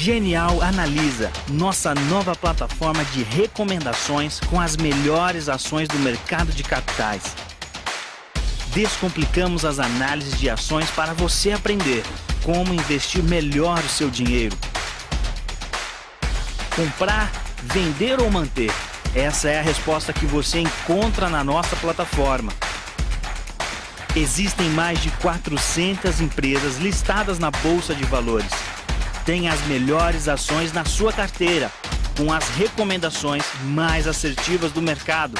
Genial Analisa, nossa nova plataforma de recomendações com as melhores ações do mercado de capitais. Descomplicamos as análises de ações para você aprender como investir melhor o seu dinheiro. Comprar, vender ou manter? Essa é a resposta que você encontra na nossa plataforma. Existem mais de 400 empresas listadas na Bolsa de Valores. Tem as melhores ações na sua carteira, com as recomendações mais assertivas do mercado.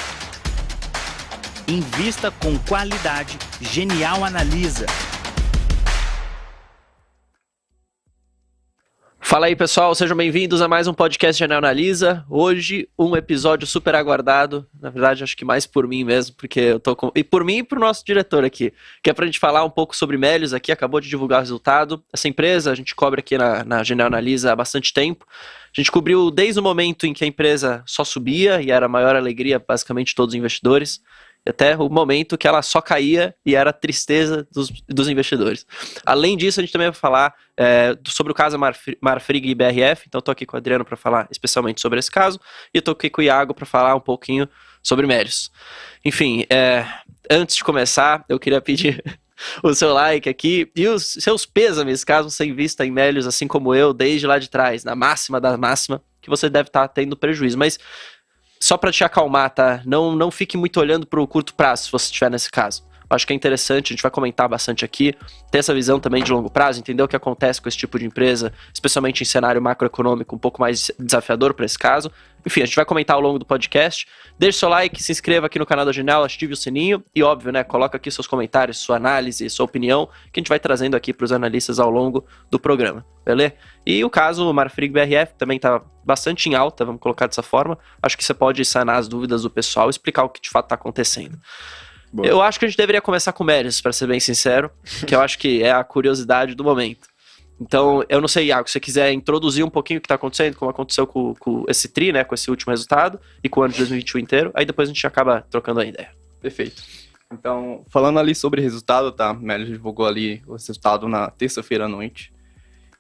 Invista com qualidade. Genial Analisa. Fala aí, pessoal, sejam bem-vindos a mais um podcast Genial Analisa. Hoje, um episódio super aguardado, na verdade acho que mais por mim mesmo, porque eu tô com... E por mim e pro nosso diretor aqui, que é pra gente falar um pouco sobre Melius aqui, acabou de divulgar o resultado. Essa empresa a gente cobre aqui na Genial Analisa há bastante tempo. A gente cobriu desde o momento em que a empresa só subia e era a maior alegria basicamente de todos os investidores, até o momento que ela só caía e era a tristeza dos investidores. Além disso, a gente também vai falar sobre o caso Marfrig e BRF, então estou aqui com o Adriano para falar especialmente sobre esse caso, e estou aqui com o Iago para falar um pouquinho sobre Melius. Enfim, antes de começar, eu queria pedir o seu like aqui e os seus pêsames, caso você invista em Melius, assim como eu, desde lá de trás, na máxima da máxima, que você deve estar tendo prejuízo, mas... Só para te acalmar, tá? Não fique muito olhando para o curto prazo, se você estiver nesse caso. Eu acho que é interessante, a gente vai comentar bastante aqui, ter essa visão também de longo prazo, entender o que acontece com esse tipo de empresa, especialmente em cenário macroeconômico um pouco mais desafiador para esse caso. Enfim, a gente vai comentar ao longo do podcast. Deixe seu like, se inscreva aqui no canal da Genial, ative o sininho e, óbvio, né, coloca aqui seus comentários, sua análise, sua opinião, que a gente vai trazendo aqui para os analistas ao longo do programa, beleza? E o caso Marfrig BRF também está bastante em alta, vamos colocar dessa forma. Acho que você pode sanar as dúvidas do pessoal e explicar o que de fato está acontecendo. Boa. Eu acho que a gente deveria começar com Melius, para ser bem sincero, que eu acho que é a curiosidade do momento. Então, eu não sei, Iago, se você quiser introduzir um pouquinho o que está acontecendo, como aconteceu com esse TRI, né, com esse último resultado, e com o ano de 2021 inteiro, aí depois a gente acaba trocando a ideia. Perfeito. Então, falando ali sobre resultado, tá? Melius divulgou ali o resultado na terça-feira à noite,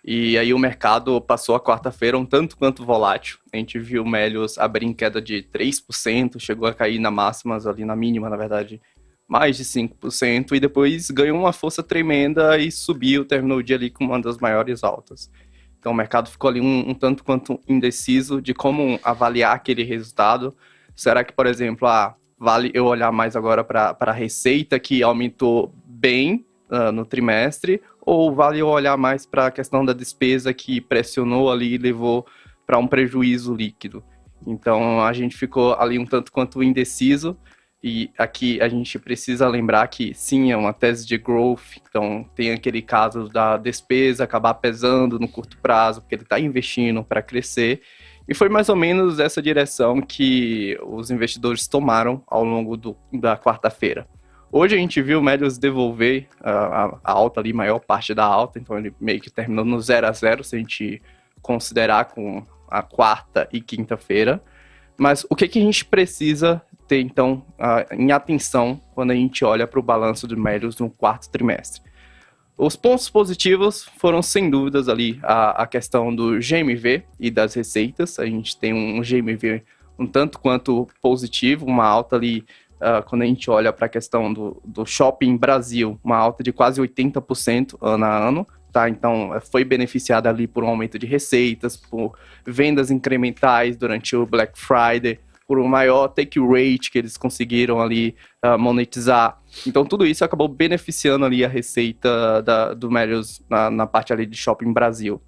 e aí o mercado passou a quarta-feira um tanto quanto volátil. A gente viu o Melius abrir em queda de 3%, chegou a cair na máximas ali, na mínima, na verdade, mais de 5%, e depois ganhou uma força tremenda e subiu, terminou o dia ali com uma das maiores altas. Então o mercado ficou ali um tanto quanto indeciso de como avaliar aquele resultado. Será que, por exemplo, vale eu olhar mais agora para a receita que aumentou bem no trimestre, ou vale eu olhar mais para a questão da despesa que pressionou ali e levou para um prejuízo líquido? Então a gente ficou ali um tanto quanto indeciso. E aqui a gente precisa lembrar que sim, é uma tese de growth, então tem aquele caso da despesa acabar pesando no curto prazo, porque ele está investindo para crescer, e foi mais ou menos essa direção que os investidores tomaram ao longo da quarta-feira. Hoje a gente viu o Melius devolver a alta ali, maior parte da alta, então ele meio que terminou no 0-0, se a gente considerar com a quarta e quinta-feira. Mas o que a gente precisa ter, então, em atenção quando a gente olha para o balanço do Melius no quarto trimestre? Os pontos positivos foram, sem dúvidas, ali a questão do GMV e das receitas. A gente tem um GMV um tanto quanto positivo, uma alta ali, quando a gente olha para a questão do Shopping Brasil, uma alta de quase 80% ano a ano. Tá, então foi beneficiada ali por um aumento de receitas, por vendas incrementais durante o Black Friday, por um maior take rate que eles conseguiram ali monetizar. Então tudo isso acabou beneficiando ali a receita do Melius na parte ali de Shopping Brasil.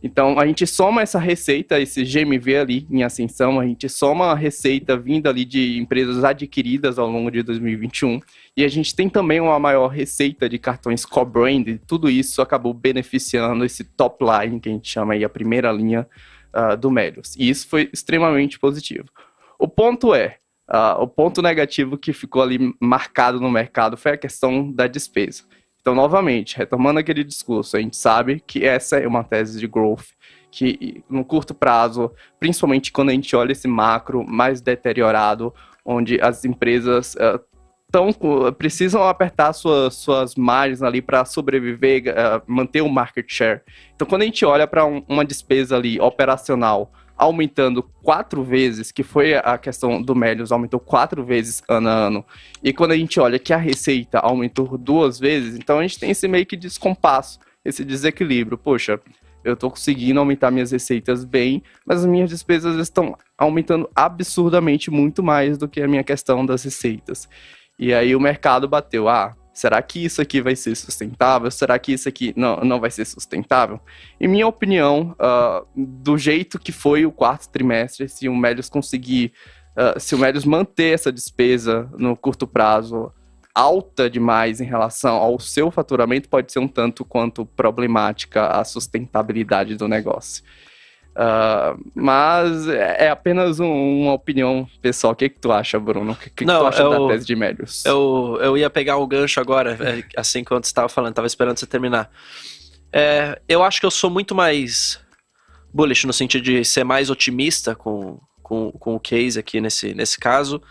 Então a gente soma essa receita, esse GMV ali em ascensão, a gente soma a receita vinda ali de empresas adquiridas ao longo de 2021, e a gente tem também uma maior receita de cartões co-brand, e tudo isso acabou beneficiando esse top line, que a gente chama aí a primeira linha do Melius, e isso foi extremamente positivo. O ponto negativo que ficou ali marcado no mercado foi a questão da despesa. Então, novamente, retomando aquele discurso, a gente sabe que essa é uma tese de growth, que no curto prazo, principalmente quando a gente olha esse macro mais deteriorado, onde as empresas Então, precisam apertar suas margens ali para sobreviver, manter o market share. Então, quando a gente olha para uma despesa ali operacional aumentando 4 vezes, que foi a questão do Melius, aumentou 4 vezes ano a ano, e quando a gente olha que a receita aumentou 2 vezes, então a gente tem esse meio que descompasso, esse desequilíbrio. Poxa, eu estou conseguindo aumentar minhas receitas bem, mas as minhas despesas estão aumentando absurdamente muito mais do que a minha questão das receitas. E aí o mercado bateu, será que isso aqui vai ser sustentável? Será que isso aqui não vai ser sustentável? Em minha opinião, do jeito que foi o quarto trimestre, se o Melius conseguir, se o Melius manter essa despesa no curto prazo alta demais em relação ao seu faturamento, pode ser um tanto quanto problemática a sustentabilidade do negócio. Mas é apenas uma opinião pessoal. O que tu acha, Bruno? O que tu acha da tese de Melius? Eu ia pegar o gancho agora, assim, quando você estava falando, estava esperando você terminar. Eu acho que eu sou muito mais bullish, no sentido de ser mais otimista com o case aqui nesse caso.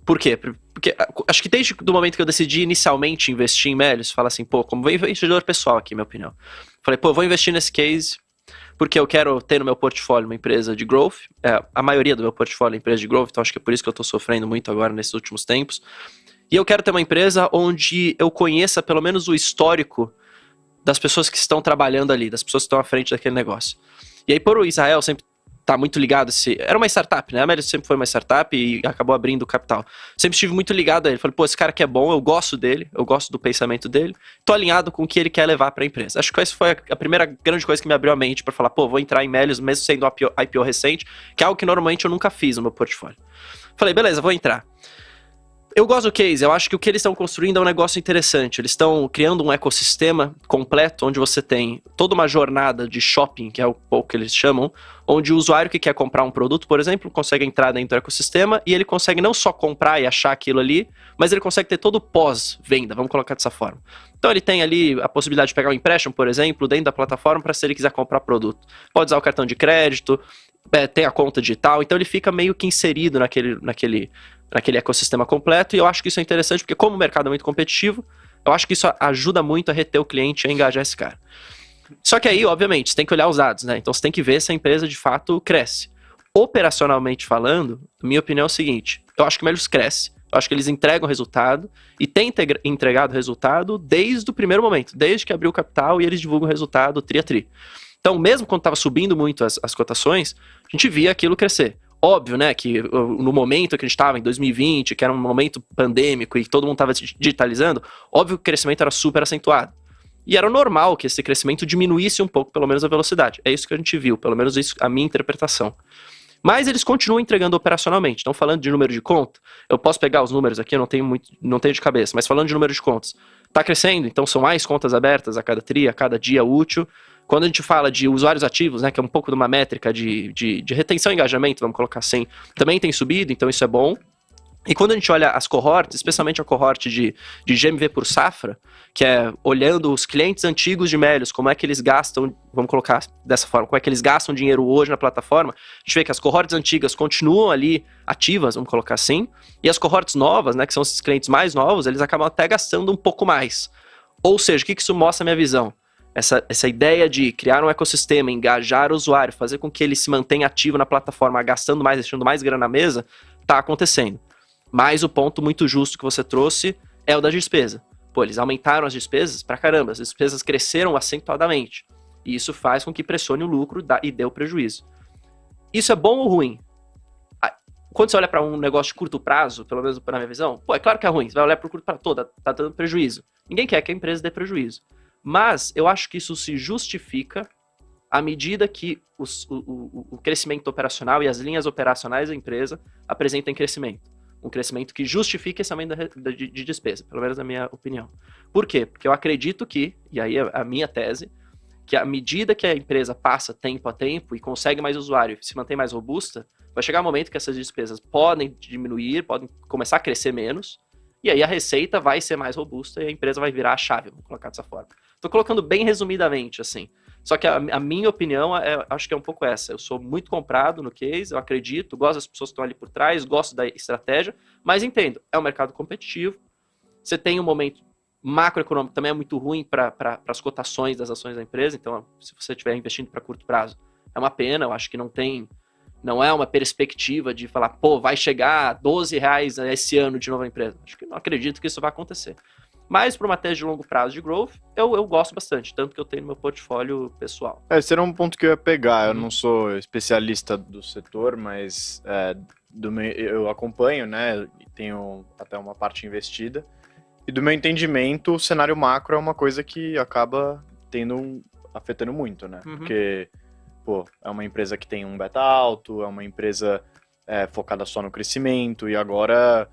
Por quê? Porque acho que desde o momento que eu decidi inicialmente investir em Melius, fala assim, como investidor pessoal aqui, minha opinião. Falei, vou investir nesse case porque eu quero ter no meu portfólio uma empresa de growth. A maioria do meu portfólio é empresa de growth, então acho que é por isso que eu estou sofrendo muito agora nesses últimos tempos. E eu quero ter uma empresa onde eu conheça pelo menos o histórico das pessoas que estão trabalhando ali, das pessoas que estão à frente daquele negócio. E aí, por o Israel sempre tá muito ligado, era uma startup, né? A Melius sempre foi uma startup e acabou abrindo capital. Sempre estive muito ligado a ele. Falei, esse cara aqui é bom, eu gosto dele, eu gosto do pensamento dele, tô alinhado com o que ele quer levar pra empresa. Acho que essa foi a primeira grande coisa que me abriu a mente pra falar, vou entrar em Melius, mesmo sendo um IPO recente, que é algo que normalmente eu nunca fiz no meu portfólio. Falei, beleza, vou entrar. Eu gosto do case, eu acho que o que eles estão construindo é um negócio interessante. Eles estão criando um ecossistema completo, onde você tem toda uma jornada de shopping, que é o pouco que eles chamam, onde o usuário que quer comprar um produto, por exemplo, consegue entrar dentro do ecossistema e ele consegue não só comprar e achar aquilo ali, mas ele consegue ter todo o pós-venda, vamos colocar dessa forma. Então ele tem ali a possibilidade de pegar um empréstimo, por exemplo, dentro da plataforma para se ele quiser comprar produto. Pode usar o cartão de crédito, tem a conta digital, então ele fica meio que inserido naquele ecossistema completo, e eu acho que isso é interessante, porque como o mercado é muito competitivo, eu acho que isso ajuda muito a reter o cliente e a engajar esse cara. Só que aí, obviamente, você tem que olhar os dados, né? Então você tem que ver se a empresa de fato cresce. Operacionalmente falando, minha opinião é o seguinte, eu acho que o Melius cresce, eu acho que eles entregam resultado, e tem entregado resultado desde o primeiro momento, desde que abriu o capital e eles divulgam o resultado tri a tri. Então, mesmo quando estava subindo muito as cotações, a gente via aquilo crescer. Óbvio, né, que no momento que a gente estava, em 2020, que era um momento pandêmico e todo mundo estava digitalizando, óbvio que o crescimento era super acentuado. E era normal que esse crescimento diminuísse um pouco, pelo menos a velocidade. É isso que a gente viu, pelo menos isso a minha interpretação. Mas eles continuam entregando operacionalmente. Então, falando de número de conta, eu posso pegar os números aqui, eu não tenho de cabeça, mas falando de número de contas, está crescendo, então são mais contas abertas a cada tri, a cada dia útil. Quando a gente fala de usuários ativos, né, que é um pouco de uma métrica de retenção e engajamento, vamos colocar assim, também tem subido, então isso é bom. E quando a gente olha as cohorts, especialmente a cohort de GMV por safra, que é olhando os clientes antigos de Melius, como é que eles gastam, vamos colocar dessa forma, como é que eles gastam dinheiro hoje na plataforma, a gente vê que as cohorts antigas continuam ali ativas, vamos colocar assim, e as cohorts novas, né, que são esses clientes mais novos, eles acabam até gastando um pouco mais. Ou seja, o que isso mostra a minha visão? Essa ideia de criar um ecossistema, engajar o usuário, fazer com que ele se mantenha ativo na plataforma, gastando mais, deixando mais grana na mesa, está acontecendo. Mas o ponto muito justo que você trouxe é o da despesa. Eles aumentaram as despesas pra caramba, as despesas cresceram acentuadamente. E isso faz com que pressione o lucro e dê o prejuízo. Isso é bom ou ruim? Quando você olha para um negócio de curto prazo, pelo menos na minha visão, é claro que é ruim, você vai olhar para o curto prazo, tá dando prejuízo. Ninguém quer que a empresa dê prejuízo. Mas eu acho que isso se justifica à medida que o crescimento operacional e as linhas operacionais da empresa apresentem crescimento. Um crescimento que justifique esse aumento de despesa, pelo menos na minha opinião. Por quê? Porque eu acredito que, e aí é a minha tese, que à medida que a empresa passa tempo a tempo e consegue mais usuário e se mantém mais robusta, vai chegar um momento que essas despesas podem diminuir, podem começar a crescer menos, e aí a receita vai ser mais robusta e a empresa vai virar a chave, vamos colocar dessa forma. Estou colocando bem resumidamente, assim. Só que a minha opinião, acho que é um pouco essa. Eu sou muito comprado no case, eu acredito, gosto das pessoas que estão ali por trás, gosto da estratégia, mas entendo, é um mercado competitivo, você tem um momento macroeconômico também é muito ruim para as cotações das ações da empresa, então se você estiver investindo para curto prazo, é uma pena, eu acho que não é uma perspectiva de falar, pô, vai chegar a R$12 esse ano de novo a empresa. Acho que não acredito que isso vai acontecer. Mas para uma tese de longo prazo de growth, eu gosto bastante, tanto que eu tenho no meu portfólio pessoal. Esse era um ponto que eu ia pegar. Eu não sou especialista do setor, mas eu acompanho, né? Tenho até uma parte investida. E do meu entendimento, o cenário macro é uma coisa que acaba afetando muito, né? Porque, pô, é uma empresa que tem um beta alto, é uma empresa focada só no crescimento, e agora,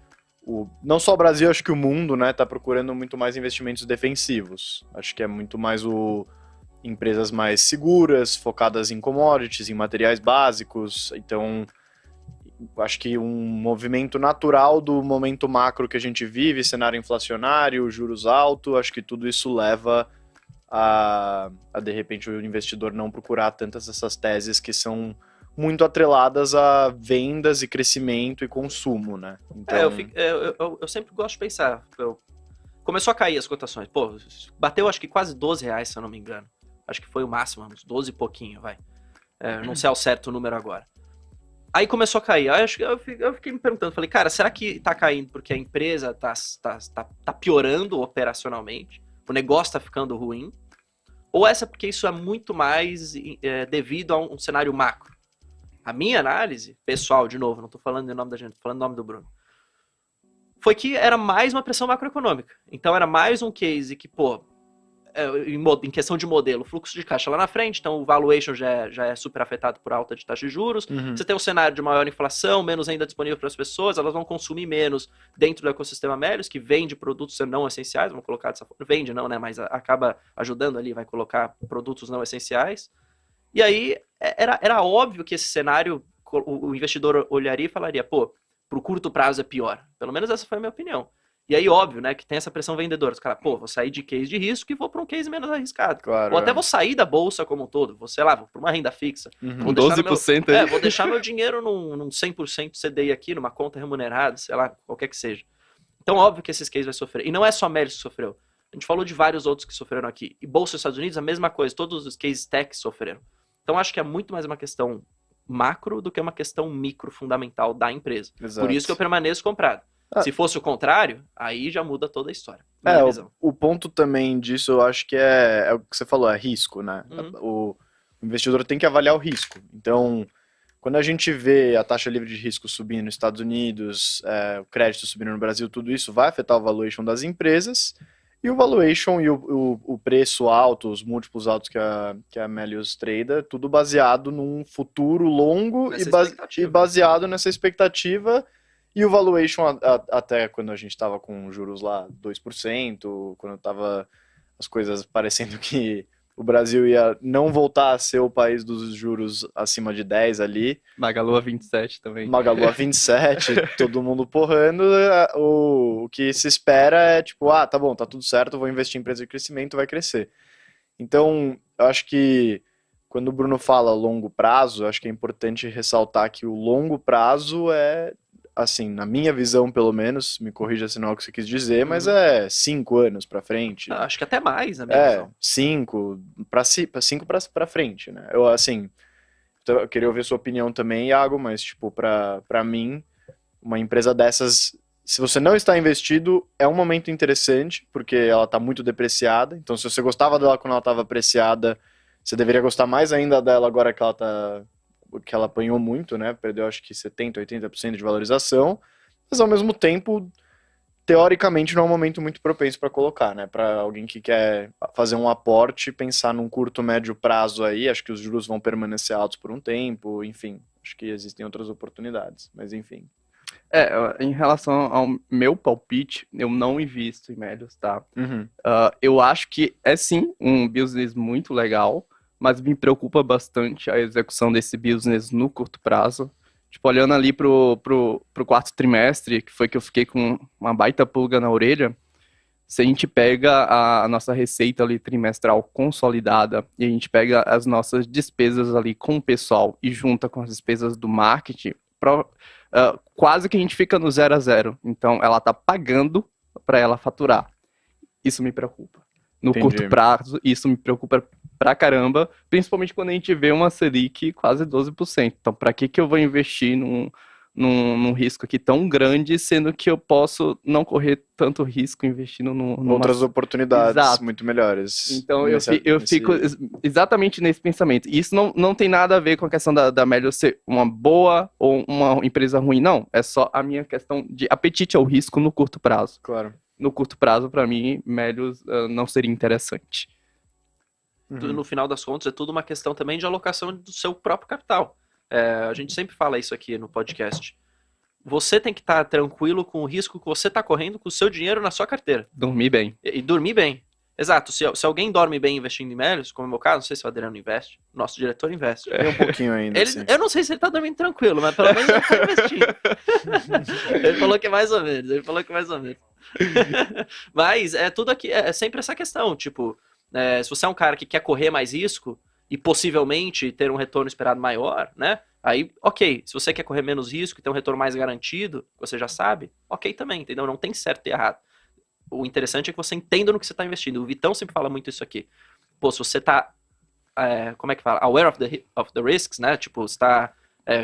não só o Brasil, acho que o mundo, né, tá procurando muito mais investimentos defensivos. Acho que é muito mais empresas mais seguras, focadas em commodities, em materiais básicos. Então, acho que um movimento natural do momento macro que a gente vive, cenário inflacionário, juros altos, acho que tudo isso leva a de repente, o investidor não procurar tantas essas teses que são muito atreladas a vendas e crescimento e consumo, né? Então... eu sempre gosto de pensar. Começou a cair as cotações. Pô, bateu acho que quase R$12, se eu não me engano. Acho que foi o máximo, uns 12 e pouquinho, vai. Não sei ao certo o número agora. Aí começou a cair. Aí eu fiquei me perguntando, falei, cara, será que tá caindo porque a empresa tá piorando operacionalmente? O negócio tá ficando ruim? Ou essa porque isso é muito mais devido a um cenário macro? A minha análise, pessoal, de novo, não tô falando em nome da gente, tô falando em nome do Bruno, foi que era mais uma pressão macroeconômica. Então era mais um case que, pô, em questão de modelo, fluxo de caixa lá na frente, então o valuation já é super afetado por alta de taxa de juros. Você tem um cenário de maior inflação, menos renda disponível para as pessoas, elas vão consumir menos dentro do ecossistema Melius, que vende produtos não essenciais, vamos colocar dessa forma. Vende não, né, mas acaba ajudando ali, vai colocar produtos não essenciais. E aí era óbvio que esse cenário, o investidor olharia e falaria, pô, pro curto prazo é pior. Pelo menos essa foi a minha opinião. E aí, óbvio, né, que tem essa pressão vendedora. Os caras, pô, vou sair de case de risco e vou para um case menos arriscado. Claro, ou até vou sair da bolsa como um todo. Vou, sei lá, vou para uma renda fixa. Vou 12% aí. Vou deixar meu dinheiro num 100% CDI aqui, numa conta remunerada, sei lá, qualquer que seja. Então, óbvio que esses cases vai sofrer. E não é só Melius que sofreu. A gente falou de vários outros que sofreram aqui. E bolsa dos Estados Unidos, a mesma coisa. Todos os cases tech sofreram. Então, acho que é muito mais uma questão macro do que uma questão micro fundamental da empresa. Exato. Por isso que eu permaneço comprado. Se fosse o contrário, aí já muda toda a história. O ponto também disso, eu acho que é o que você falou, é risco, né? O investidor tem que avaliar o risco. Então, quando a gente vê a taxa livre de risco subindo nos Estados Unidos, o crédito subindo no Brasil, tudo isso vai afetar o valuation das empresas, e o valuation e o preço alto, os múltiplos altos que a Melius trada, tudo baseado num futuro longo e baseado nessa expectativa. E o valuation, até quando a gente estava com juros lá 2%, quando estava as coisas parecendo que o Brasil ia não voltar a ser o país dos juros acima de 10 ali. Magalu a 27 também. Magalu a 27, todo mundo porrando. O que se espera é tipo, tá bom, tá tudo certo, vou investir em empresa de crescimento, vai crescer. Então, eu acho que quando o Bruno fala longo prazo, eu acho que é importante ressaltar que o longo prazo é... assim, na minha visão, pelo menos, me corrija se não é o que você quis dizer, mas é 5 anos pra frente. Acho que até mais, na minha visão. 5 pra frente, né? Eu queria ouvir sua opinião também, Iago, mas, tipo, pra mim, uma empresa dessas, se você não está investido, é um momento interessante, porque ela tá muito depreciada. Então, se você gostava dela quando ela estava apreciada, você deveria gostar mais ainda dela agora que ela apanhou muito, né? Perdeu acho que 70%, 80% de valorização, mas ao mesmo tempo, teoricamente, não é um momento muito propenso para colocar, né? Para alguém que quer fazer um aporte, pensar num curto, médio prazo aí, acho que os juros vão permanecer altos por um tempo, enfim, acho que existem outras oportunidades, mas enfim. Em relação ao meu palpite, eu não invisto em Melius, tá? Eu acho que é sim um business muito legal, mas me preocupa bastante a execução desse business no curto prazo. Tipo, olhando ali pro quarto trimestre, que foi que eu fiquei com uma baita pulga na orelha, Se a gente pega a nossa receita ali trimestral consolidada e a gente pega as nossas despesas ali com o pessoal e junta com as despesas do marketing, quase que a gente fica no 0 a 0. Então, ela tá pagando para ela faturar. Isso me preocupa. No Entendi. curto prazo, isso me preocupa pra caramba, principalmente quando a gente vê uma Selic quase 12%. Então, para que eu vou investir num risco aqui tão grande, sendo que eu posso não correr tanto risco investindo numa... Outras oportunidades Exato. muito melhores. Então, eu fico exatamente nesse pensamento. E isso não tem nada a ver com a questão da Melius ser uma boa ou uma empresa ruim, não. É só a minha questão de apetite ao risco no curto prazo. Claro. No curto prazo, para mim, Melius não seria interessante. No final das contas, é tudo uma questão também de alocação do seu próprio capital. A gente sempre fala isso aqui no podcast. Você tem que estar tranquilo com o risco que você está correndo com o seu dinheiro na sua carteira. Dormir bem. E dormir bem. Exato. Se alguém dorme bem investindo em Melius, como é o meu caso, não sei se o Adriano investe, nosso diretor investe. Tem um pouquinho ainda, assim. Eu não sei se ele tá dormindo tranquilo, mas pelo menos ele tá investindo. Ele falou que é mais ou menos. Mas é tudo aqui, é sempre essa questão, tipo, se você é um cara que quer correr mais risco e possivelmente ter um retorno esperado maior, né? Aí, ok. Se você quer correr menos risco e ter um retorno mais garantido, você já sabe, ok também, entendeu? Não tem certo e errado. O interessante é que você entenda no que você está investindo. O Vitão sempre fala muito isso aqui. Pô, se você tá, como é que fala? Aware of the risks, né? Tipo, você tá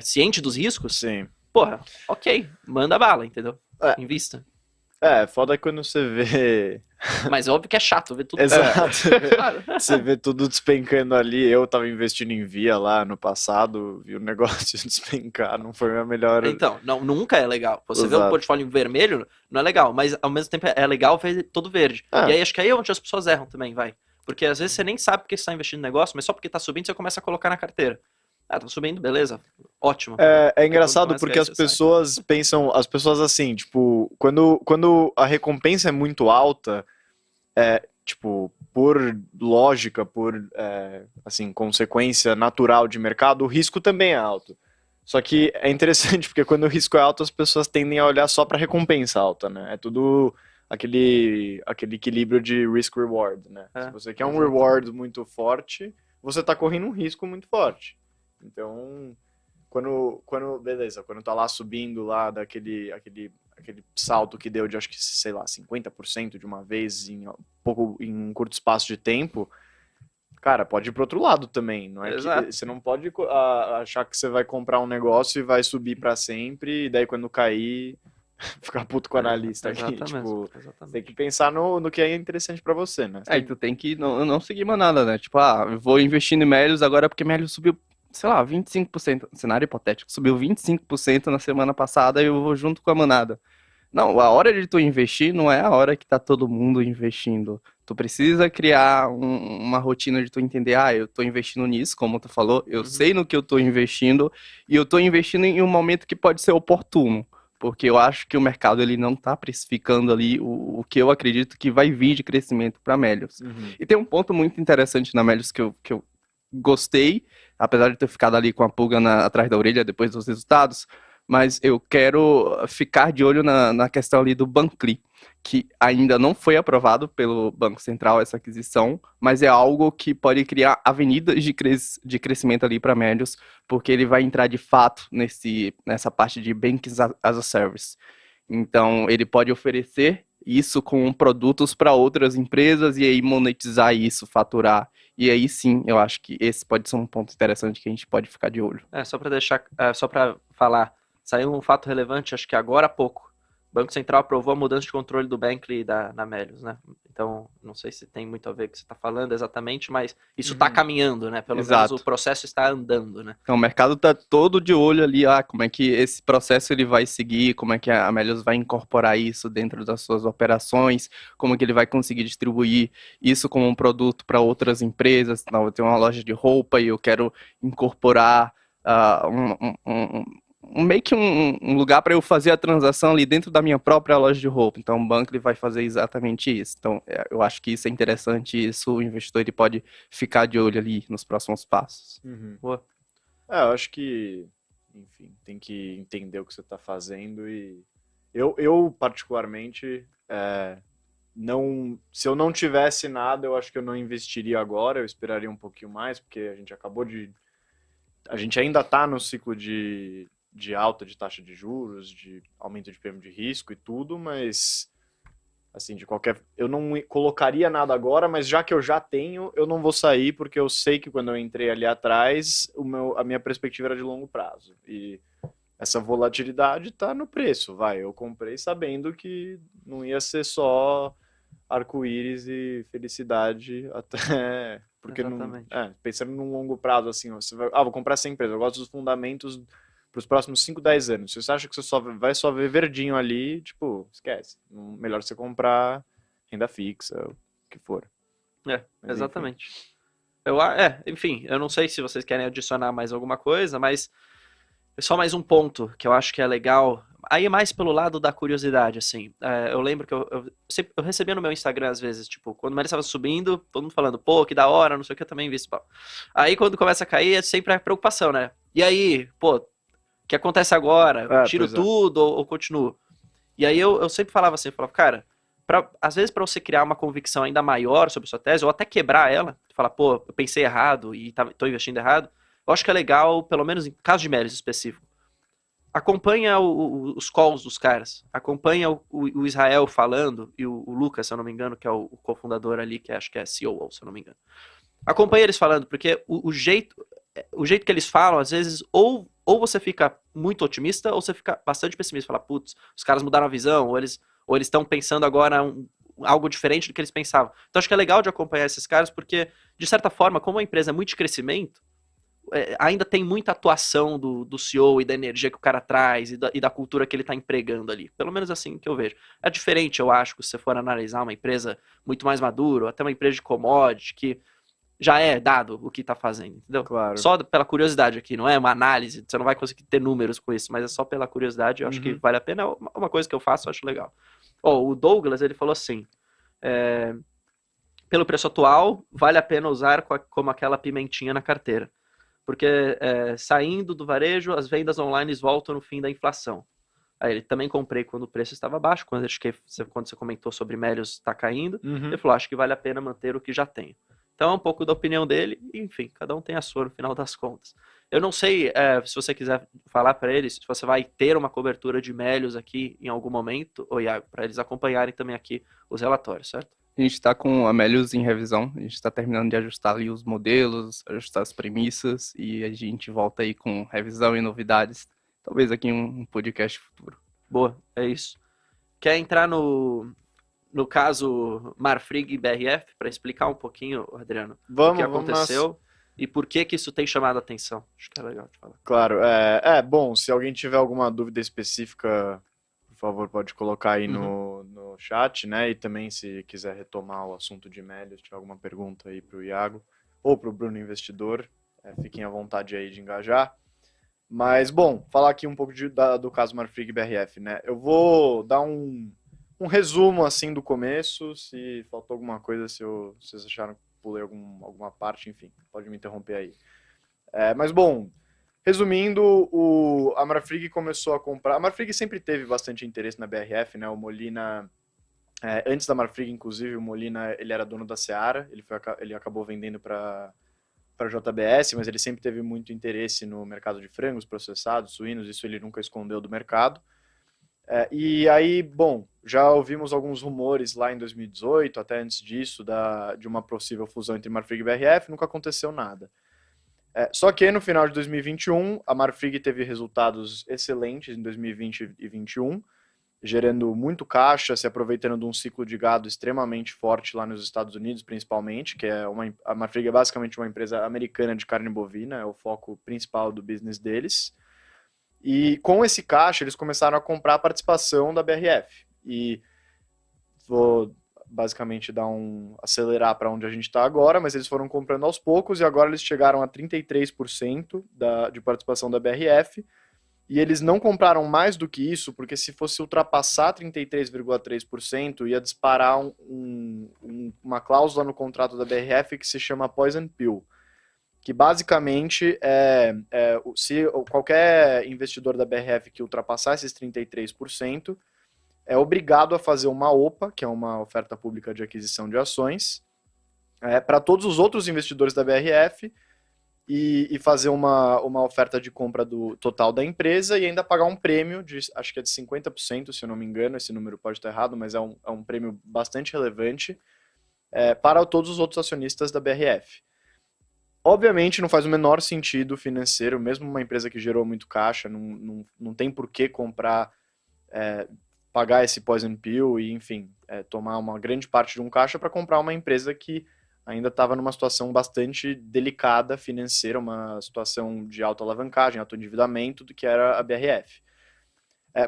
ciente dos riscos, Sim. porra, ok, manda bala, entendeu? Invista. Foda quando você vê... Mas é óbvio que é chato ver tudo. Exato. Claro. Você vê tudo despencando ali. Eu tava investindo em Via lá no passado, vi o negócio despencar, não foi a melhor... Então, nunca é legal. Você vê um Exato. portfólio vermelho, não é legal, mas ao mesmo tempo é legal ver todo verde. E aí acho que aí é onde as pessoas erram também, vai. Porque às vezes você nem sabe porque você está investindo no negócio, mas só porque tá subindo você começa a colocar na carteira. Tá subindo, beleza, ótimo. É engraçado porque as pessoas pensam, assim, tipo, quando a recompensa é muito alta, tipo, por lógica, por, assim, consequência natural de mercado, o risco também é alto. Só que é interessante porque quando o risco é alto, as pessoas tendem a olhar só pra recompensa alta, né? É tudo aquele equilíbrio de risk-reward, né? Se você quer um reward muito forte, você tá correndo um risco muito forte. Então, quando tá lá subindo lá daquele salto que deu de, acho que, sei lá, 50% de uma vez em um curto espaço de tempo, cara, pode ir pro outro lado também, não é? Que, você não pode achar que você vai comprar um negócio e vai subir para sempre, e daí quando cair, ficar puto com o analista aqui. Tipo, você tem que pensar no que é interessante para você, né? E tu tem que não seguir manada, né? Tipo, eu vou investir em Melius agora porque Melius subiu, sei lá, 25%, cenário hipotético, subiu 25% na semana passada e eu vou junto com a manada. Não, a hora de tu investir não é a hora que tá todo mundo investindo. Tu precisa criar uma rotina de tu entender, eu tô investindo nisso, como tu falou, eu sei no que eu tô investindo e eu tô investindo em um momento que pode ser oportuno, porque eu acho que o mercado ele não tá precificando ali o que eu acredito que vai vir de crescimento para Melius. E tem um ponto muito interessante na Melius que eu gostei, apesar de ter ficado ali com a pulga atrás da orelha depois dos resultados, mas eu quero ficar de olho na questão ali do Bancli, que ainda não foi aprovado pelo Banco Central essa aquisição, mas é algo que pode criar avenidas de crescimento ali para Melius, porque ele vai entrar de fato nessa parte de Banking as a Service. Então, ele pode oferecer isso com produtos para outras empresas e aí monetizar isso, faturar. E aí sim, eu acho que esse pode ser um ponto interessante que a gente pode ficar de olho. Só para falar, saiu um fato relevante, acho que agora há pouco. O Banco Central aprovou a mudança de controle do Bankly na Melius, né? Então, não sei se tem muito a ver com o que você está falando exatamente, mas isso está caminhando, né? Pelo menos o processo está andando, né? Então, o mercado está todo de olho ali, como é que esse processo ele vai seguir, como é que a Melius vai incorporar isso dentro das suas operações, como é que ele vai conseguir distribuir isso como um produto para outras empresas. Então, eu tenho uma loja de roupa e eu quero incorporar meio que um lugar para eu fazer a transação ali dentro da minha própria loja de roupa. Então, o banco ele vai fazer exatamente isso. Então, eu acho que isso é interessante e isso o investidor ele pode ficar de olho ali nos próximos passos. Boa. Eu acho que, enfim, tem que entender o que você está fazendo e eu particularmente, se eu não tivesse nada, eu acho que eu não investiria agora, eu esperaria um pouquinho mais, porque a gente ainda está no ciclo de alta de taxa de juros, de aumento de prêmio de risco e tudo, mas assim, eu não colocaria nada agora, mas já que eu já tenho, eu não vou sair, porque eu sei que quando eu entrei ali atrás, a minha perspectiva era de longo prazo. E essa volatilidade está no preço, eu comprei sabendo que não ia ser só arco-íris e felicidade até... Porque pensando num longo prazo, assim, você vou comprar essa empresa, eu gosto dos fundamentos para os próximos 5, 10 anos. Se você acha que você vai só ver verdinho ali, tipo, esquece. Melhor você comprar renda fixa, o que for. Mas, exatamente. Enfim, eu não sei se vocês querem adicionar mais alguma coisa, mas só mais um ponto que eu acho que é legal. Aí mais pelo lado da curiosidade, assim. Eu lembro que eu recebia no meu Instagram, às vezes, tipo, quando o Meli estava subindo, todo mundo falando, pô, que da hora, não sei o que, eu também vi isso. Aí quando começa a cair, é sempre a preocupação, né? E aí, pô, o que acontece agora? Tiro tudo ou continuo? E aí eu sempre falava assim, cara, às vezes para você criar uma convicção ainda maior sobre a sua tese, ou até quebrar ela, falar, pô, eu pensei errado e tô investindo errado, eu acho que é legal, pelo menos em caso de Melis específico, acompanha os calls dos caras, acompanha o Israel falando, e o Lucas, se eu não me engano, que é o cofundador ali, que acho que é CEO, se eu não me engano. Acompanha eles falando, porque o jeito que eles falam, às vezes, ou você fica muito otimista, ou você fica bastante pessimista, fala, putz, os caras mudaram a visão, ou eles estão pensando agora algo diferente do que eles pensavam. Então acho que é legal de acompanhar esses caras, porque, de certa forma, como a empresa é muito de crescimento, ainda tem muita atuação do CEO e da energia que o cara traz e da cultura que ele está empregando ali. Pelo menos assim que eu vejo. É diferente, eu acho, se você for analisar uma empresa muito mais madura, ou até uma empresa de commodity, que já é dado o que está fazendo, entendeu? Claro. Só pela curiosidade aqui, não é uma análise, você não vai conseguir ter números com isso, mas é só pela curiosidade, eu acho que vale a pena, é uma coisa que eu faço, eu acho legal. O Douglas, ele falou assim, pelo preço atual, vale a pena usar como aquela pimentinha na carteira, porque saindo do varejo, as vendas online voltam no fim da inflação. Aí ele também comprei quando o preço estava baixo, quando você comentou sobre Melios está caindo, ele falou, acho que vale a pena manter o que já tenho. Então é um pouco da opinião dele, enfim, cada um tem a sua no final das contas. Eu não sei se você quiser falar para eles, se você vai ter uma cobertura de Melios aqui em algum momento, ou Iago, para eles acompanharem também aqui os relatórios, certo? A gente está com a Melios em revisão, a gente está terminando de ajustar ali os modelos, ajustar as premissas, e a gente volta aí com revisão e novidades, talvez aqui em um podcast futuro. Boa, é isso. Quer entrar no caso Marfrig e BRF, para explicar um pouquinho, Adriano, o que aconteceu e por que isso tem chamado a atenção? Acho que é legal de falar. Claro, bom, se alguém tiver alguma dúvida específica, por favor, pode colocar aí no chat, né? E também, se quiser retomar o assunto de Melios, tiver alguma pergunta aí para o Iago ou para o Bruno Investidor, fiquem à vontade aí de engajar. Mas, bom, falar aqui um pouco do caso Marfrig e BRF, né? Eu vou dar um resumo, assim, do começo, se faltou alguma coisa, se vocês acharam que pulei alguma parte, enfim, pode me interromper aí. Mas, bom, resumindo, a Marfrig começou a comprar... A Marfrig sempre teve bastante interesse na BRF, né? O Molina, antes da Marfrig, inclusive, o Molina, ele era dono da Seara, ele acabou vendendo para JBS, mas ele sempre teve muito interesse no mercado de frangos processados, suínos, isso ele nunca escondeu do mercado. E aí, bom, já ouvimos alguns rumores lá em 2018, até antes disso, de uma possível fusão entre Marfrig e BRF, nunca aconteceu nada. Só que no final de 2021, a Marfrig teve resultados excelentes em 2020 e 2021, gerando muito caixa, se aproveitando de um ciclo de gado extremamente forte lá nos Estados Unidos, principalmente, que a Marfrig é basicamente uma empresa americana de carne bovina, é o foco principal do business deles. E com esse caixa, eles começaram a comprar a participação da BRF. E vou basicamente acelerar para onde a gente está agora, mas eles foram comprando aos poucos e agora eles chegaram a 33% de participação da BRF. E eles não compraram mais do que isso, porque se fosse ultrapassar 33,3%, ia disparar uma cláusula no contrato da BRF que se chama Poison Pill, que basicamente se qualquer investidor da BRF que ultrapassar esses 33%, é obrigado a fazer uma OPA, que é uma oferta pública de aquisição de ações, para todos os outros investidores da BRF e fazer uma oferta de compra do total da empresa e ainda pagar um prêmio de, acho que é de 50%, se eu não me engano, esse número pode estar errado, mas é um prêmio bastante relevante para todos os outros acionistas da BRF. Obviamente não faz o menor sentido financeiro, mesmo uma empresa que gerou muito caixa, não tem por que comprar, pagar esse poison pill e, enfim, tomar uma grande parte de um caixa para comprar uma empresa que ainda estava numa situação bastante delicada financeira, uma situação de alta alavancagem, alto endividamento, do que era a BRF.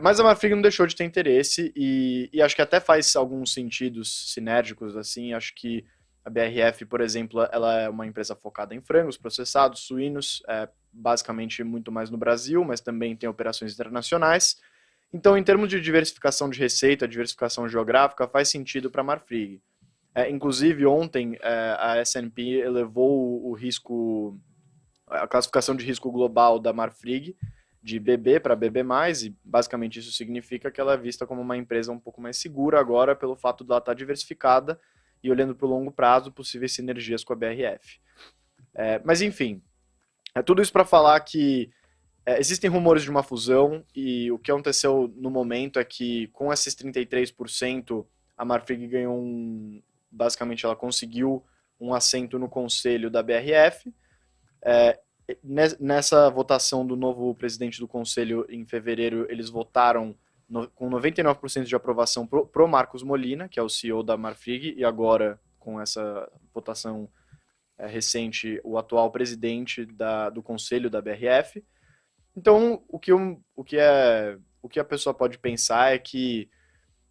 Mas a Marfrig não deixou de ter interesse e acho que até faz alguns sentidos sinérgicos, assim, acho que a BRF, por exemplo, ela é uma empresa focada em frangos, processados, suínos, basicamente muito mais no Brasil, mas também tem operações internacionais. Então, em termos de diversificação de receita, diversificação geográfica, faz sentido para a Marfrig. Inclusive, ontem, a S&P elevou o risco, a classificação de risco global da Marfrig, de BB para BB+, e basicamente isso significa que ela é vista como uma empresa um pouco mais segura agora, pelo fato de ela estar diversificada e olhando para o longo prazo, possíveis sinergias com a BRF. Mas, enfim, tudo isso para falar que existem rumores de uma fusão e o que aconteceu no momento é que com esses 33%, a Marfrig ganhou basicamente ela conseguiu um assento no conselho da BRF. Nessa votação do novo presidente do conselho em fevereiro, eles votaram com 99% de aprovação pro Marcos Molina, que é o CEO da Marfrig, e agora, com essa votação recente, o atual presidente do conselho da BRF. Então, o que a pessoa pode pensar é que,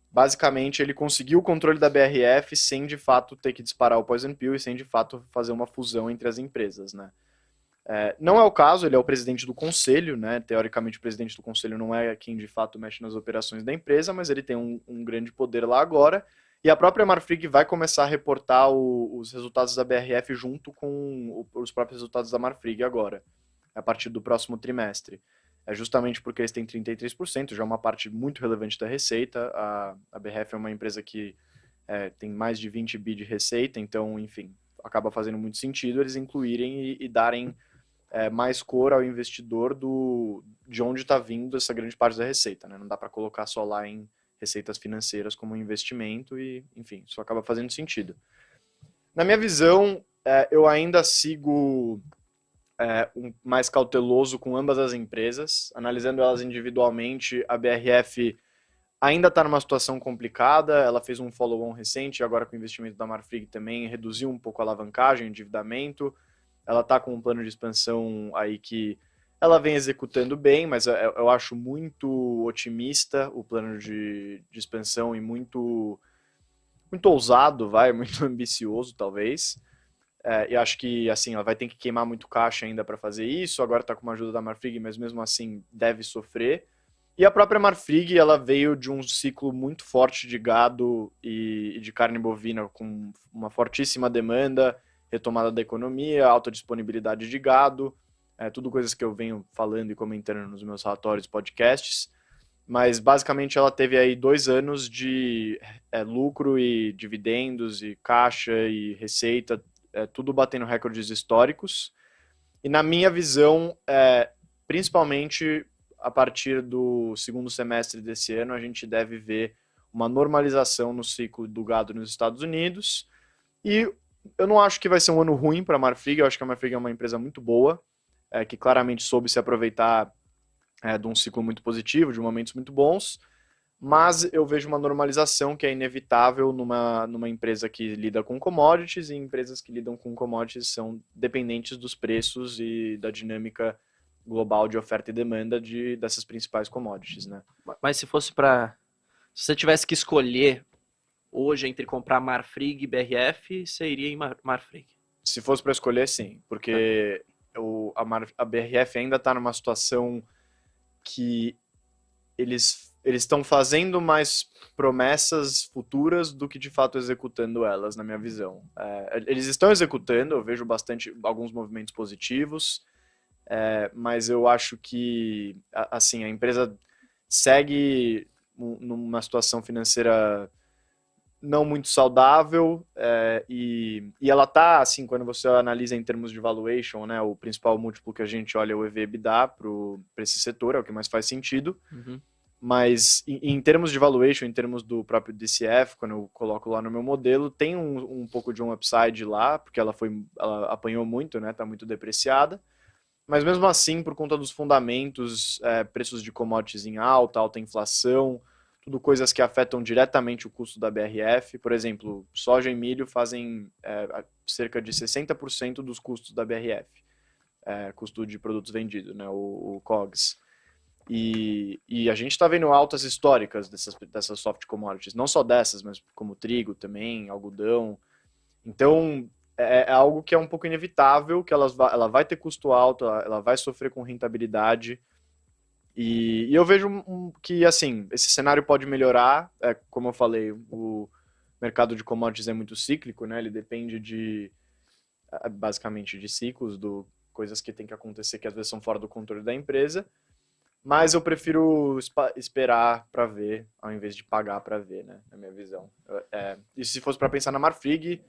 basicamente, ele conseguiu o controle da BRF sem, de fato, ter que disparar o poison pill e sem, de fato, fazer uma fusão entre as empresas, né? Não é o caso, ele é o presidente do conselho, né? Teoricamente, o presidente do conselho não é quem, de fato, mexe nas operações da empresa, mas ele tem um grande poder lá agora. E a própria Marfrig vai começar a reportar os resultados da BRF junto com os próprios resultados da Marfrig agora, a partir do próximo trimestre. Justamente porque eles têm 33%, já é uma parte muito relevante da receita. A BRF é uma empresa que tem mais de 20 bi de receita, então, enfim, acaba fazendo muito sentido eles incluírem e darem mais cor ao investidor de onde está vindo essa grande parte da receita, né? Não dá para colocar só lá em receitas financeiras como investimento e, enfim, isso acaba fazendo sentido. Na minha visão, eu ainda sigo mais cauteloso com ambas as empresas, analisando elas individualmente. A BRF ainda está numa situação complicada, ela fez um follow-on recente, agora com o investimento da Marfrig também reduziu um pouco a alavancagem, o endividamento. Ela está com um plano de expansão aí que ela vem executando bem, mas eu acho muito otimista o plano de expansão e muito ousado, muito ambicioso, talvez. E acho que assim, ela vai ter que queimar muito caixa ainda para fazer isso. Agora está com uma ajuda da Marfrig, mas mesmo assim deve sofrer. E a própria Marfrig, ela veio de um ciclo muito forte de gado e de carne bovina, com uma fortíssima demanda, retomada da economia, alta disponibilidade de gado, tudo coisas que eu venho falando e comentando nos meus relatórios e podcasts. Mas basicamente ela teve aí 2 anos de lucro e dividendos e caixa e receita, tudo batendo recordes históricos. E na minha visão, principalmente a partir do segundo semestre desse ano, a gente deve ver uma normalização no ciclo do gado nos Estados Unidos. E eu não acho que vai ser um ano ruim para a Marfrig, eu acho que a Marfrig é uma empresa muito boa, que claramente soube se aproveitar de um ciclo muito positivo, de momentos muito bons, mas eu vejo uma normalização que é inevitável numa empresa que lida com commodities, e empresas que lidam com commodities são dependentes dos preços e da dinâmica global de oferta e demanda dessas principais commodities, né? Mas se você tivesse que escolher hoje entre comprar Marfrig e BRF, você iria em Marfrig? Se fosse para escolher, sim, porque a BRF ainda está numa situação que eles estão fazendo mais promessas futuras do que de fato executando elas, na minha visão. Eles estão executando, eu vejo alguns movimentos positivos, mas eu acho que assim, a empresa segue numa situação financeira não muito saudável, e ela tá, assim, quando você analisa em termos de valuation, né, o principal múltiplo que a gente olha é o EV/EBITDA para esse setor, é o que mais faz sentido. Uhum. Mas em termos de valuation, em termos do próprio DCF, quando eu coloco lá no meu modelo, tem um pouco de um upside lá, porque ela apanhou muito, né, tá muito depreciada. Mas mesmo assim, por conta dos fundamentos, preços de commodities em alta inflação, tudo coisas que afetam diretamente o custo da BRF. Por exemplo, soja e milho fazem cerca de 60% dos custos da BRF, custo de produtos vendidos, né, o COGS. E a gente está vendo altas históricas dessas soft commodities, não só dessas, mas como trigo também, algodão. Então, é algo que é um pouco inevitável, que ela vai ter custo alto, ela vai sofrer com rentabilidade. E eu vejo que, assim, esse cenário pode melhorar. Como eu falei, o mercado de commodities é muito cíclico, né? Ele depende basicamente de ciclos, coisas que tem que acontecer que às vezes são fora do controle da empresa. Mas eu prefiro esperar para ver, ao invés de pagar para ver, né? Na minha visão. E se fosse para pensar na Marfrig,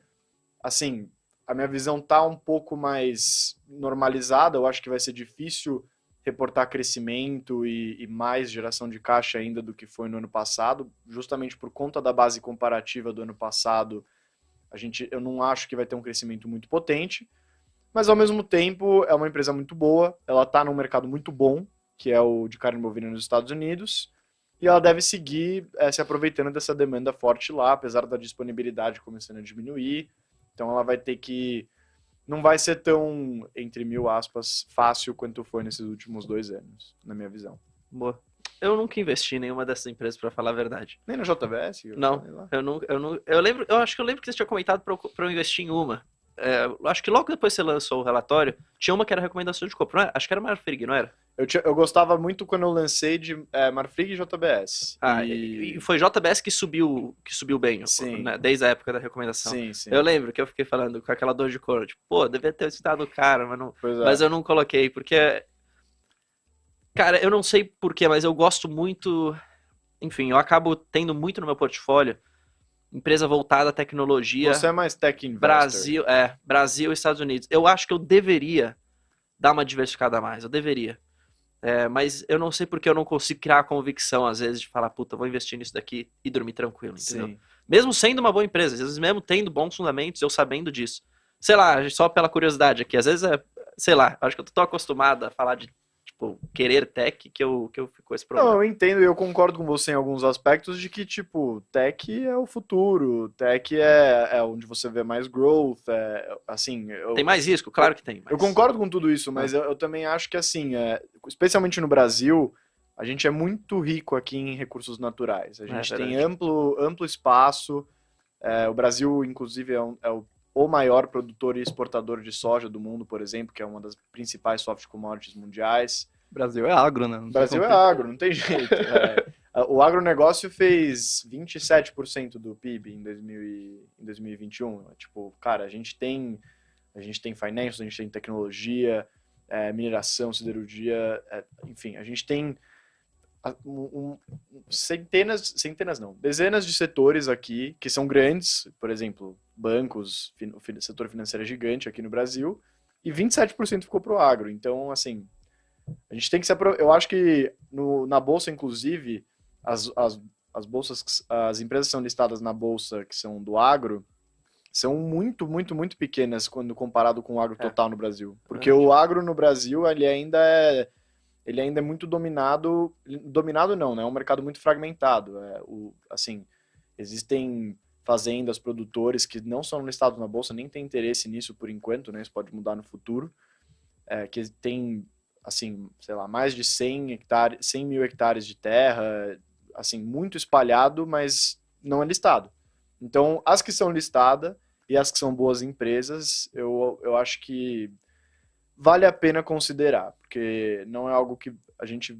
assim, a minha visão tá um pouco mais normalizada. Eu acho que vai ser difícil reportar crescimento e mais geração de caixa ainda do que foi no ano passado, justamente por conta da base comparativa do ano passado. Eu não acho que vai ter um crescimento muito potente, mas ao mesmo tempo é uma empresa muito boa, ela está num mercado muito bom, que é o de carne bovina nos Estados Unidos, e ela deve seguir se aproveitando dessa demanda forte lá, apesar da disponibilidade começando a diminuir. Então ela vai ter que... Não vai ser tão, entre mil aspas, fácil quanto foi nesses últimos 2 anos, na minha visão. Boa. Eu nunca investi em nenhuma dessas empresas, pra falar a verdade. Nem na JBS? Não, eu acho que eu lembro que você tinha comentado pra eu investir em uma. Acho que logo depois que você lançou o relatório, tinha uma que era recomendação de compra, não era? Acho que era Marfrig, não era? Eu gostava muito quando eu lancei de Marfrig e JBS. E foi JBS que subiu bem, Sim. Né, desde a época da recomendação. Sim, sim. Eu lembro que eu fiquei falando com aquela dor de cor, tipo, pô, devia ter citado o cara, mas eu não coloquei, porque... Cara, eu não sei porquê, mas eu gosto muito... Enfim, eu acabo tendo muito no meu portfólio empresa voltada à tecnologia. Você é mais tech investor. Brasil e Estados Unidos. Eu acho que eu deveria dar uma diversificada a mais, eu deveria. Mas eu não sei porque eu não consigo criar a convicção, às vezes, de falar, puta, vou investir nisso daqui e dormir tranquilo, entendeu? Sim. Mesmo sendo uma boa empresa, às vezes mesmo tendo bons fundamentos, eu sabendo disso. Sei lá, só pela curiosidade aqui, às vezes sei lá, acho que eu tô tão acostumado a falar de, tipo, querer tech que eu fico com esse problema. Não, eu entendo e eu concordo com você em alguns aspectos de que, tipo, tech é o futuro, tech é onde você vê mais growth, assim... Tem mais risco? Claro que tem. Mas... Eu concordo com tudo isso, mas eu também acho que, assim, especialmente no Brasil, a gente é muito rico aqui em recursos naturais. A gente tem amplo espaço, o Brasil, inclusive, é o maior produtor e exportador de soja do mundo, por exemplo, que é uma das principais soft commodities mundiais. Brasil é agro, né? Brasil é agro, não tem jeito. O agronegócio fez 27% do PIB em 2021. Tipo, cara, a gente tem finance, a gente tem tecnologia, mineração, siderurgia, enfim, a gente tem dezenas de setores aqui que são grandes, por exemplo, bancos, o setor financeiro é gigante aqui no Brasil, e 27% ficou pro agro. Então, assim, a gente tem que eu acho que na bolsa, inclusive, as bolsas, as empresas que são listadas na bolsa que são do agro são muito, muito, muito pequenas quando comparado com o agro total no Brasil. Porque o agro no Brasil, ele ainda é muito dominado não, né? É um mercado muito fragmentado. Assim, existem fazendas, produtores que não são listados na bolsa, nem tem interesse nisso por enquanto, né? Isso pode mudar no futuro. Que tem, assim, sei lá, mais de 100 mil hectares de terra, assim, muito espalhado, mas não é listado. Então, as que são listadas e as que são boas empresas, eu acho que vale a pena considerar, porque não é algo que a gente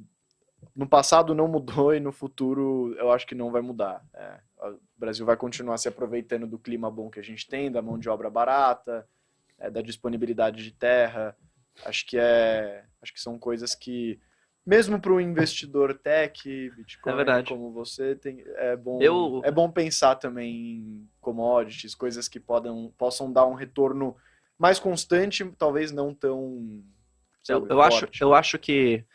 no passado não mudou e no futuro eu acho que não vai mudar. O Brasil vai continuar se aproveitando do clima bom que a gente tem, da mão de obra barata, da disponibilidade de terra. Acho que são coisas que mesmo para um investidor tech, Bitcoin, É verdade. como você, é Eu- bom pensar também em commodities, coisas que possam dar um retorno mais constante, talvez não tão, sabe, forte. Eu acho que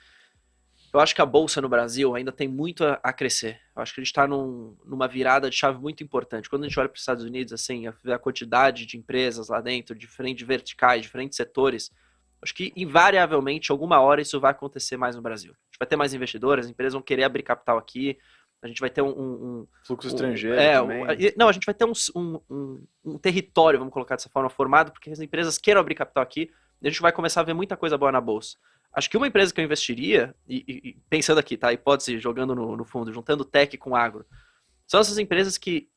a bolsa no Brasil ainda tem muito a crescer. Eu acho que a gente está numa virada de chave muito importante. Quando a gente olha para os Estados Unidos, assim, a quantidade de empresas lá dentro, diferentes verticais, diferentes setores, acho que invariavelmente, alguma hora isso vai acontecer mais no Brasil. A gente vai ter mais investidores, as empresas vão querer abrir capital aqui, a gente vai ter Fluxo estrangeiro também. Não, a gente vai ter um território, vamos colocar dessa forma, formado, porque as empresas queiram abrir capital aqui, e a gente vai começar a ver muita coisa boa na bolsa. Acho que uma empresa que eu investiria, e pensando aqui, tá? Hipótese, jogando no fundo, juntando tech com agro, são essas empresas que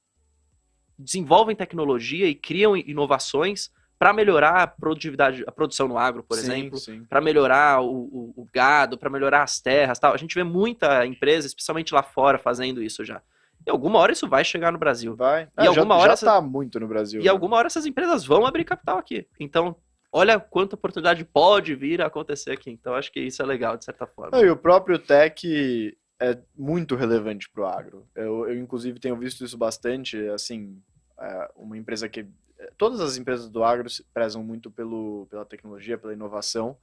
desenvolvem tecnologia e criam inovações para melhorar a produtividade, a produção no agro, por exemplo, para melhorar o gado, para melhorar as terras, tal. A gente vê muita empresa, especialmente lá fora, fazendo isso já. E alguma hora isso vai chegar no Brasil. Vai. E alguma hora já tá muito no Brasil. E alguma hora essas empresas vão abrir capital aqui. Então, olha quanta oportunidade pode vir a acontecer aqui. Então, acho que isso é legal, de certa forma. E o próprio tech é muito relevante para o agro. Eu, inclusive, tenho visto isso bastante. Assim, uma empresa que... Todas as empresas do agro prezam muito pela tecnologia, pela inovação.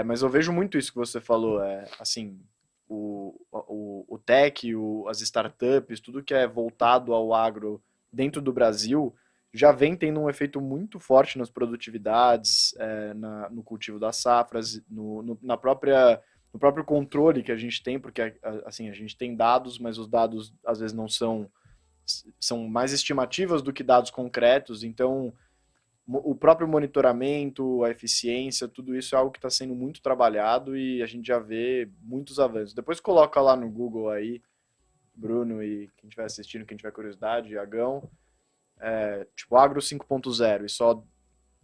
Mas eu vejo muito isso que você falou. Assim, o tech, as startups, tudo que é voltado ao agro dentro do Brasil já vem tendo um efeito muito forte nas produtividades, no cultivo das safras, no próprio controle que a gente tem, porque assim, a gente tem dados, mas os dados às vezes não são mais estimativas do que dados concretos, então o próprio monitoramento, a eficiência, tudo isso é algo que está sendo muito trabalhado e a gente já vê muitos avanços. Depois coloca lá no Google aí, Bruno e quem estiver assistindo, quem tiver curiosidade, Iagão, tipo Agro 5.0 e só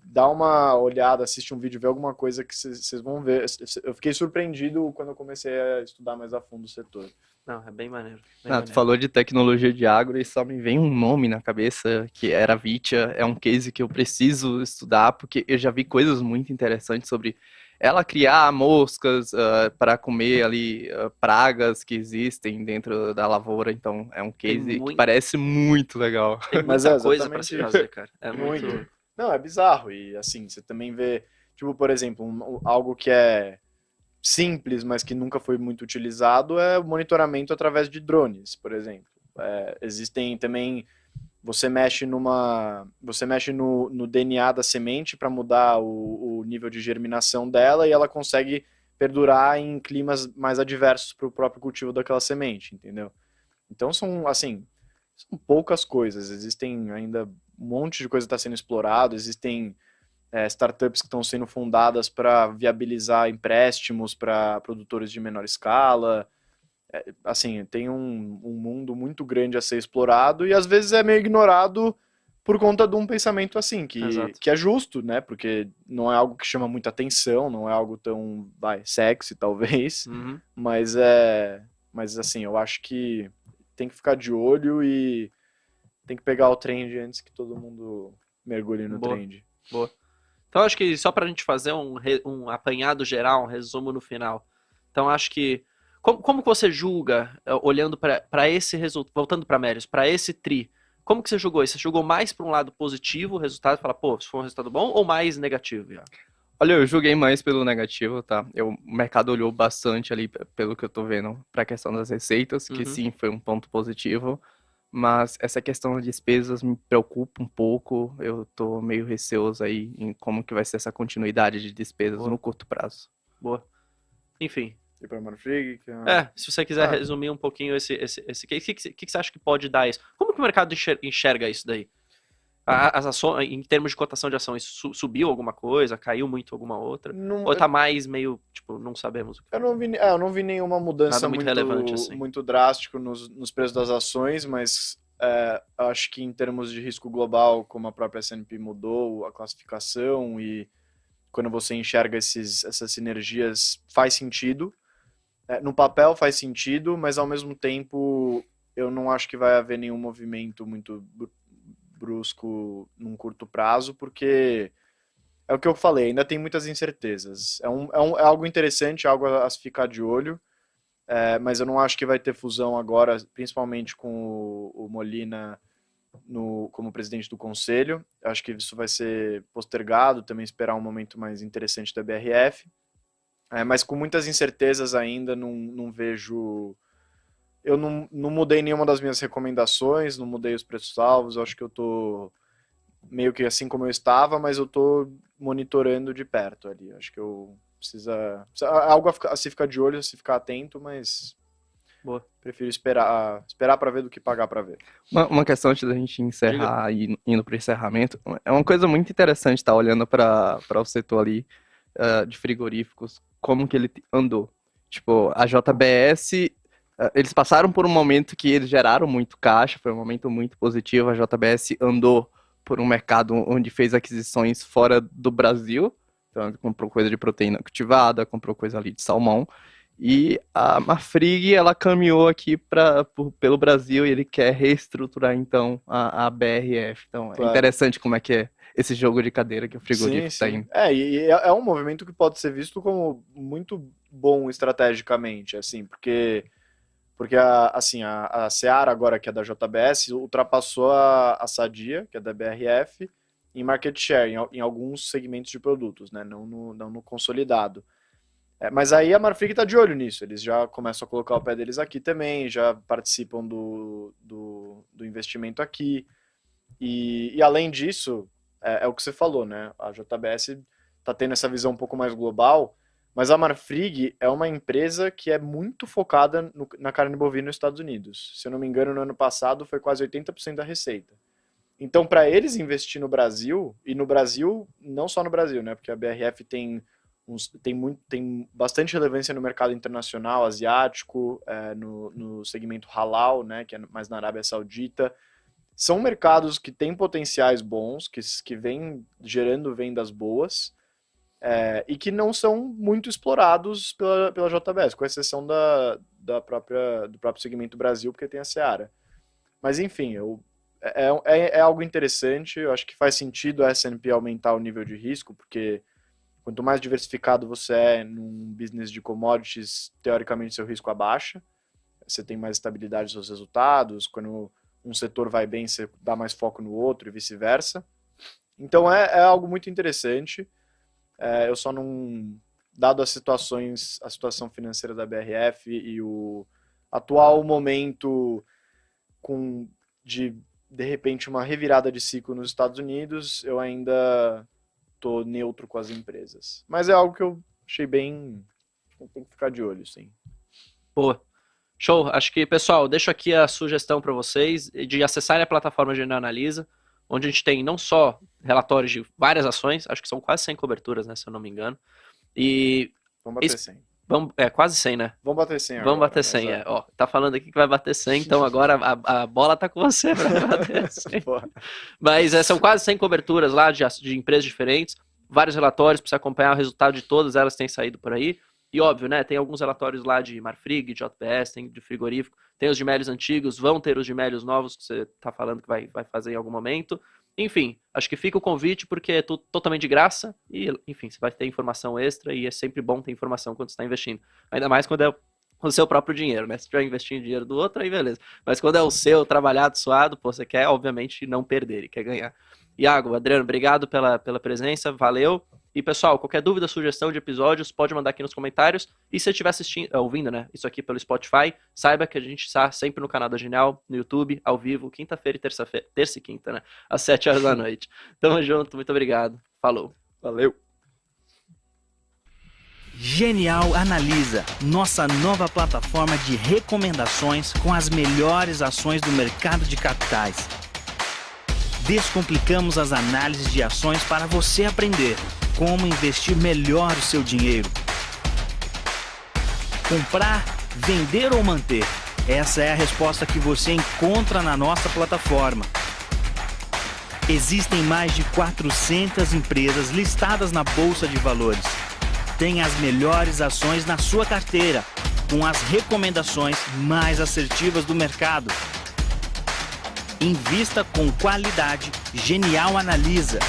dá uma olhada, assiste um vídeo, vê alguma coisa que vocês vão ver. Eu fiquei surpreendido quando eu comecei a estudar mais a fundo o setor. Não, é bem maneiro. Tu falou de tecnologia de agro e só me vem um nome na cabeça, que era a Vitia. É um case que eu preciso estudar, porque eu já vi coisas muito interessantes sobre ela criar moscas para comer ali pragas que existem dentro da lavoura. Então, é um case que parece muito legal. Tem muita coisa para se fazer, cara. É muito... Não, é bizarro. E assim, você também vê, tipo, por exemplo, algo que é simples, mas que nunca foi muito utilizado é o monitoramento através de drones, por exemplo. Existem também, você mexe no DNA da semente para mudar o nível de germinação dela e ela consegue perdurar em climas mais adversos para o próprio cultivo daquela semente, entendeu? Então são poucas coisas, existem ainda um monte de coisa que está sendo explorado, existem startups que estão sendo fundadas para viabilizar empréstimos para produtores de menor escala. Assim, tem um mundo muito grande a ser explorado e às vezes é meio ignorado por conta de um pensamento assim, que é justo, né? Porque não é algo que chama muita atenção, não é algo tão, sexy, talvez, mas assim, eu acho que tem que ficar de olho e tem que pegar o trend antes que todo mundo mergulhe no trend. Boa. Então, acho que só para a gente fazer um apanhado geral, um resumo no final. Então, acho que... Como que você julga, olhando para esse resultado, voltando para Mérios, para esse tri, como que você julgou isso? Você julgou mais para um lado positivo, o resultado, fala, pô, se foi um resultado bom, ou mais negativo? Já? Olha, eu julguei mais pelo negativo, tá? O mercado olhou bastante ali, pelo que eu tô vendo, para a questão das receitas, que sim, foi um ponto positivo. Mas essa questão de despesas me preocupa um pouco. Eu tô meio receoso aí em como que vai ser essa continuidade de despesas no curto prazo. Boa. Enfim. E para Marfrig? Se você quiser resumir um pouquinho esse case, o que você acha que pode dar isso? Como que o mercado enxerga isso daí? As ações, em termos de cotação de ação, isso subiu alguma coisa? Caiu muito alguma outra? Ou tá mais meio, tipo, não sabemos o que? Eu não vi nenhuma mudança muito relevante assim. Muito drástico nos preços das ações, mas acho que em termos de risco global, como a própria S&P mudou a classificação e quando você enxerga essas sinergias, faz sentido. No papel faz sentido, mas ao mesmo tempo eu não acho que vai haver nenhum movimento muito brusco num curto prazo, porque é o que eu falei, ainda tem muitas incertezas. É algo interessante, algo a se ficar de olho, mas eu não acho que vai ter fusão agora, principalmente com o Molina como presidente do conselho. Eu acho que isso vai ser postergado, também esperar um momento mais interessante da BRF. Mas com muitas incertezas ainda, não vejo... Eu não mudei nenhuma das minhas recomendações, não mudei os preços-alvos, eu acho que eu tô meio que assim como eu estava, mas eu tô monitorando de perto ali. Acho que eu precisa algo a se ficar de olho, a se ficar atento, mas Boa. Prefiro esperar para ver do que pagar para ver. Uma questão antes da gente encerrar e indo para o encerramento, é uma coisa muito interessante estar olhando para o setor ali de frigoríficos, como que ele andou. Tipo, a JBS, eles passaram por um momento que eles geraram muito caixa, foi um momento muito positivo, a JBS andou por um mercado onde fez aquisições fora do Brasil, então comprou coisa de proteína cultivada, comprou coisa ali de salmão, e a Marfrig, ela caminhou aqui pelo Brasil e ele quer reestruturar, então, a BRF. Então, claro. É interessante como é que é esse jogo de cadeira que o frigorífico está indo. E é um movimento que pode ser visto como muito bom estrategicamente, assim, porque a Seara agora, que é da JBS, ultrapassou a Sadia, que é da BRF, em market share, em alguns segmentos de produtos, né? Não no consolidado. Mas aí a Marfrig está de olho nisso, eles já começam a colocar o pé deles aqui também, já participam do investimento aqui, e além disso, é o que você falou, né? A JBS está tendo essa visão um pouco mais global, mas a Marfrig é uma empresa que é muito focada na carne bovina nos Estados Unidos. Se eu não me engano, no ano passado foi quase 80% da receita. Então, para eles investir no Brasil, e no Brasil, não só no Brasil, né? Porque a BRF tem bastante relevância no mercado internacional, asiático, no segmento halal, né, que é mais na Arábia Saudita. São mercados que têm potenciais bons, que vêm gerando vendas boas, e que não são muito explorados pela JBS, com exceção do próprio segmento Brasil, porque tem a Seara. Mas enfim, é algo interessante, eu acho que faz sentido a S&P aumentar o nível de risco, porque quanto mais diversificado você é num business de commodities, teoricamente seu risco abaixa, você tem mais estabilidade nos seus resultados, quando um setor vai bem, você dá mais foco no outro e vice-versa. Então é algo muito interessante, eu só não, dado a situação financeira da BRF e o atual momento de repente uma revirada de ciclo nos Estados Unidos, eu ainda tô neutro com as empresas. Mas é algo que eu achei bem... Tem que ficar de olho, sim. Boa. Show. Acho que, pessoal, deixo aqui a sugestão para vocês de acessarem a plataforma Genial Analisa, onde a gente tem não só relatórios de várias ações, acho que são quase 100 coberturas, né, se eu não me engano. E... Vamos bater 100. Quase 100, né? Vamos bater 100 agora. Vamos bater 100, Ó, tá falando aqui que vai bater 100, então agora a bola tá com você para bater 100. Mas são quase 100 coberturas lá de empresas diferentes, vários relatórios para você acompanhar o resultado de todas elas que têm saído por aí. E óbvio, né, tem alguns relatórios lá de Marfrig, de JBS, tem de frigorífico, tem os de Melios antigos, vão ter os de Melios novos que você tá falando que vai fazer em algum momento. Enfim, acho que fica o convite porque é totalmente de graça e, enfim, você vai ter informação extra e é sempre bom ter informação quando você está investindo. Ainda mais quando é o seu próprio dinheiro, né? Se estiver investindo dinheiro do outro, aí beleza. Mas quando é o seu, trabalhado, suado, pô, você quer, obviamente, não perder e quer ganhar. Iago, Adriano, obrigado pela presença, valeu. E, pessoal, qualquer dúvida, sugestão de episódios, pode mandar aqui nos comentários. E se você estiver ouvindo, né, isso aqui pelo Spotify, saiba que a gente está sempre no canal da Genial, no YouTube, ao vivo, quinta-feira e terça-feira, terça e quinta, né, às 7 horas da noite. Tamo junto, muito obrigado. Falou. Valeu. Genial Analisa, nossa nova plataforma de recomendações com as melhores ações do mercado de capitais. Descomplicamos as análises de ações para você aprender como investir melhor o seu dinheiro. Comprar, vender ou manter? Essa é a resposta que você encontra na nossa plataforma. Existem mais de 400 empresas listadas na Bolsa de Valores. Tem as melhores ações na sua carteira, com as recomendações mais assertivas do mercado. Invista com qualidade. Genial Analisa.